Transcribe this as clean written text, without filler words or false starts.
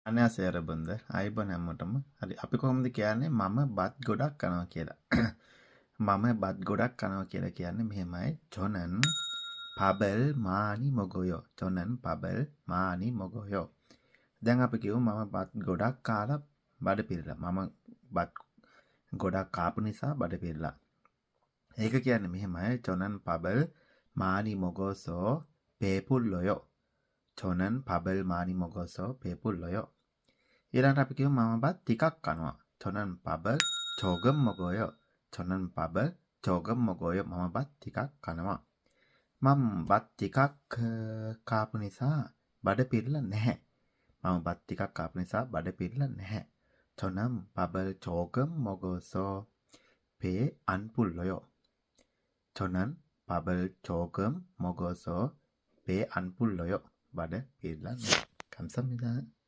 අනයාසය යරබන්ද අයිබෝන් හැමෝටම. හරි අපි කොහොමද කියන්නේ මම බත් ගොඩක් කනවා කියලා. මම බත් ගොඩක් කනවා කියලා කියන්නේ මෙහෙමයි. ජොනන් පබල් මානි මොගොයෝ. ජොනන් පබල් මානි මොගොයෝ. දැන් අපි කිව්ව මම බත් ගොඩක් කාලා බඩ පිරලා. මම බත් ගොඩක් කාපු නිසා බඩ පිරලා. ඒක කියන්නේ මෙහෙමයි. ජොනන් පබල් මානි මොගොසෝ පේපුල්ලොයෝ. ජොනන් පබල් මානි මොගොසෝ පේපුල්ලොයෝ. ඊළඟට අපි කියමු මම බත් ටිකක් කනවා. 저는 밥을 조금 먹어요. 저는 밥을 조금 먹어요. මම බත් ටිකක් කනවා. මම බත් ටිකක් කාපු නිසා බඩ පිරලා නැහැ. මම බත් ටිකක් කාපු නිසා බඩ පිරලා නැහැ. 저는 밥을 조금 먹어서 배 안 불러요. 저는 밥을 조금 먹어서 배 안 불러요. බඩ පිරලා නැහැ. 감사합니다.